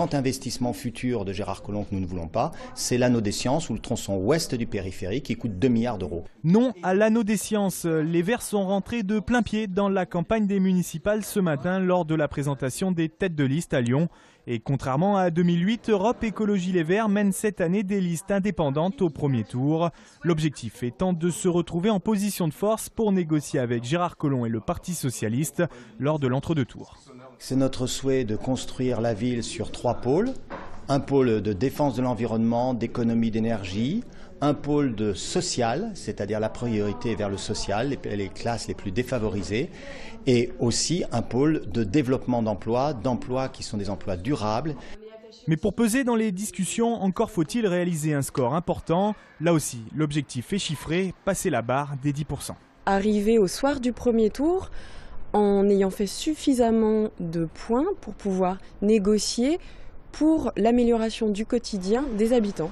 grand investissement futur de Gérard Collomb que nous ne voulons pas, c'est l'anneau des Sciences ou le tronçon ouest du périphérique qui coûte 2 milliards d'euros. Non à l'anneau des Sciences. Les Verts sont rentrés de plein pied dans la campagne des municipales ce matin lors de la présentation des têtes de liste à Lyon. Et contrairement à 2008, Europe Écologie Les Verts mène cette année des listes indépendantes au premier tour. L'objectif étant de se retrouver en position de force pour négocier avec Gérard Collomb et le Parti Socialiste lors de l'entre-deux tours. C'est notre souhait de construire la ville sur 3 pôles. Un pôle de défense de l'environnement, d'économie d'énergie, un pôle de social, c'est-à-dire la priorité vers le social, les classes les plus défavorisées, et aussi un pôle de développement d'emplois qui sont des emplois durables. Mais pour peser dans les discussions, encore faut-il réaliser un score important. Là aussi, l'objectif est chiffré, passer la barre des 10%. Arriver au soir du premier tour en ayant fait suffisamment de points pour pouvoir négocier pour l'amélioration du quotidien des habitants.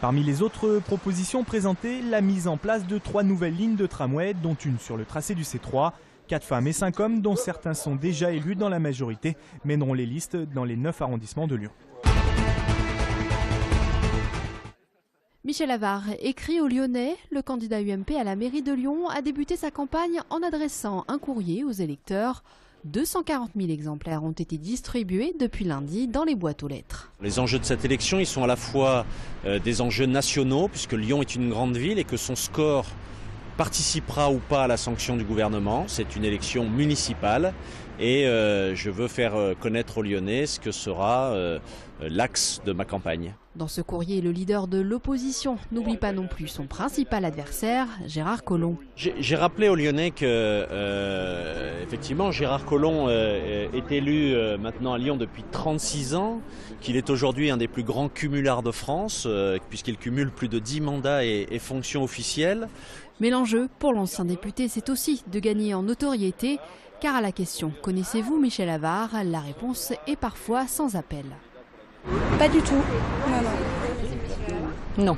Parmi les autres propositions présentées, la mise en place de 3 nouvelles lignes de tramway, dont une sur le tracé du C3. 4 femmes et 5 hommes, dont certains sont déjà élus dans la majorité, mèneront les listes dans les 9 arrondissements de Lyon. Michel Avare écrit aux Lyonnais. Le candidat UMP à la mairie de Lyon a débuté sa campagne en adressant un courrier aux électeurs. 240 000 exemplaires ont été distribués depuis lundi dans les boîtes aux lettres. Les enjeux de cette élection, ils sont à la fois des enjeux nationaux, puisque Lyon est une grande ville et que son score participera ou pas à la sanction du gouvernement. C'est une élection municipale et je veux faire connaître aux Lyonnais ce que sera l'axe de ma campagne. Dans ce courrier, le leader de l'opposition n'oublie pas non plus son principal adversaire, Gérard Collomb. J'ai rappelé aux Lyonnais que effectivement Gérard Collomb est élu maintenant à Lyon depuis 36 ans, qu'il est aujourd'hui un des plus grands cumulards de France, puisqu'il cumule plus de 10 mandats et fonctions officielles. Mais l'enjeu pour l'ancien député, c'est aussi de gagner en notoriété, car à la question « Connaissez-vous Michel Avare ?», la réponse est parfois sans appel. Pas du tout. Non.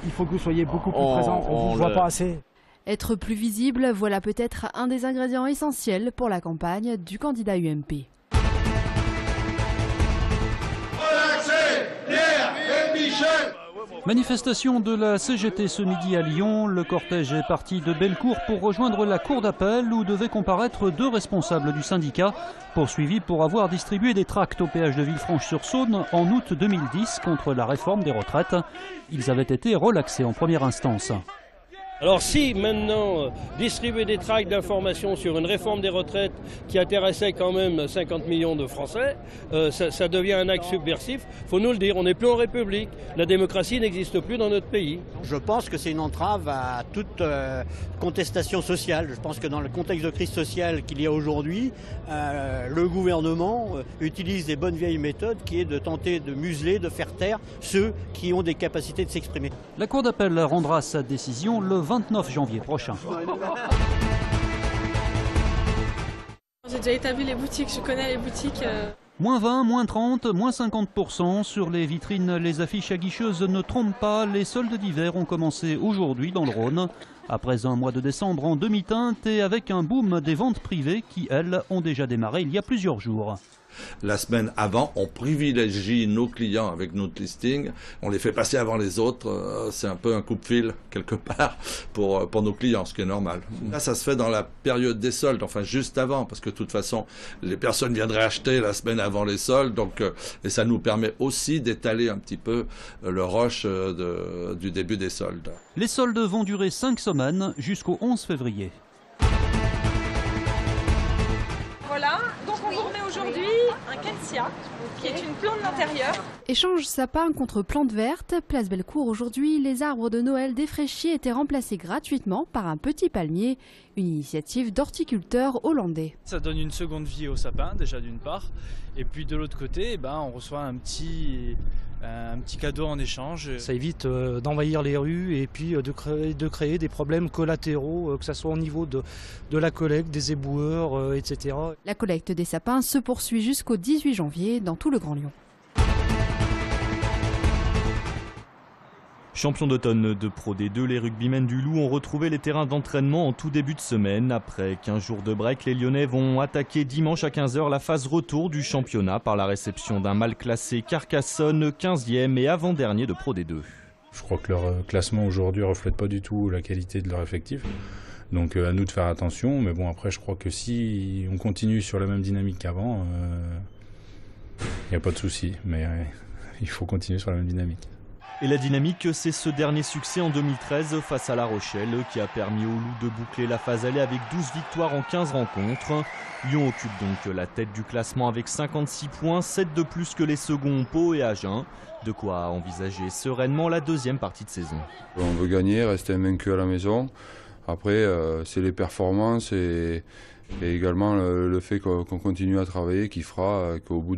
Il faut que vous soyez beaucoup plus présent, on ne vous voit pas assez. Être plus visible, voilà peut-être un des ingrédients essentiels pour la campagne du candidat UMP. Manifestation de la CGT ce midi à Lyon. Le cortège est parti de Bellecour pour rejoindre la cour d'appel où devaient comparaître 2 responsables du syndicat, poursuivis pour avoir distribué des tracts au péage de Villefranche-sur-Saône en août 2010 contre la réforme des retraites. Ils avaient été relaxés en première instance. Alors si maintenant distribuer des tracts d'information sur une réforme des retraites qui intéressait quand même 50 millions de Français, ça devient un acte subversif, il faut nous le dire, on n'est plus en République, la démocratie n'existe plus dans notre pays. Je pense que c'est une entrave à toute contestation sociale. Je pense que dans le contexte de crise sociale qu'il y a aujourd'hui, le gouvernement utilise des bonnes vieilles méthodes qui est de tenter de museler, de faire taire ceux qui ont des capacités de s'exprimer. La cour d'appel rendra sa décision le 29 janvier prochain. J'ai déjà établi les boutiques, je connais les boutiques. Moins 20, moins 30, moins 50% sur les vitrines. Les affiches aguicheuses ne trompent pas. Les soldes d'hiver ont commencé aujourd'hui dans le Rhône. Après un mois de décembre en demi-teinte et avec un boom des ventes privées qui, elles, ont déjà démarré il y a plusieurs jours. La semaine avant, on privilégie nos clients avec notre listing. On les fait passer avant les autres. C'est un peu un coupe-fil, quelque part, pour nos clients, ce qui est normal. Là, ça se fait dans la période des soldes, enfin juste avant, parce que de toute façon, les personnes viendraient acheter la semaine avant les soldes. Donc, et ça nous permet aussi d'étaler un petit peu le rush du début des soldes. Les soldes vont durer 5 semaines jusqu'au 11 février. Voilà, donc on vous remet aujourd'hui un Kensia, qui est une plante d'intérieur. Échange sapin contre plantes vertes. Place Bellecour aujourd'hui, les arbres de Noël défraîchis étaient remplacés gratuitement par un petit palmier, une initiative d'horticulteurs hollandais. Ça donne une seconde vie au sapin, déjà d'une part, et puis de l'autre côté, on reçoit un petit cadeau en échange. Ça évite d'envahir les rues et puis de créer des problèmes collatéraux, que ce soit au niveau de la collecte, des éboueurs, etc. La collecte des sapins se poursuit jusqu'au 18 janvier dans tout le Grand Lyon. Champions d'automne de Pro D2, les rugbymen du Loup ont retrouvé les terrains d'entraînement en tout début de semaine. Après 15 jours de break, les Lyonnais vont attaquer dimanche à 15h la phase retour du championnat par la réception d'un mal classé Carcassonne, 15e et avant-dernier de Pro D2. Je crois que leur classement aujourd'hui ne reflète pas du tout la qualité de leur effectif. Donc à nous de faire attention. Mais bon, après, je crois que si on continue sur la même dynamique qu'avant, il n'y a pas de souci. Mais il faut continuer sur la même dynamique. Et la dynamique, c'est ce dernier succès en 2013 face à La Rochelle qui a permis aux Loups de boucler la phase aller avec 12 victoires en 15 rencontres. Lyon occupe donc la tête du classement avec 56 points, 7 de plus que les seconds Pau et Agen. De quoi envisager sereinement la deuxième partie de saison. On veut gagner, rester invaincu à la maison. Après, c'est les performances et également le fait qu'on continue à travailler qui fera qu'au bout,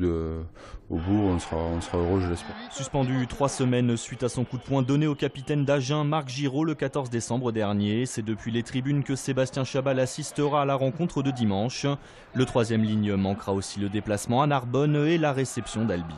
on sera heureux, je l'espère. Suspendu 3 semaines suite à son coup de poing donné au capitaine d'Agen, Marc Giraud, le 14 décembre dernier. C'est depuis les tribunes que Sébastien Chabal assistera à la rencontre de dimanche. Le troisième ligne manquera aussi le déplacement à Narbonne et la réception d'Albi.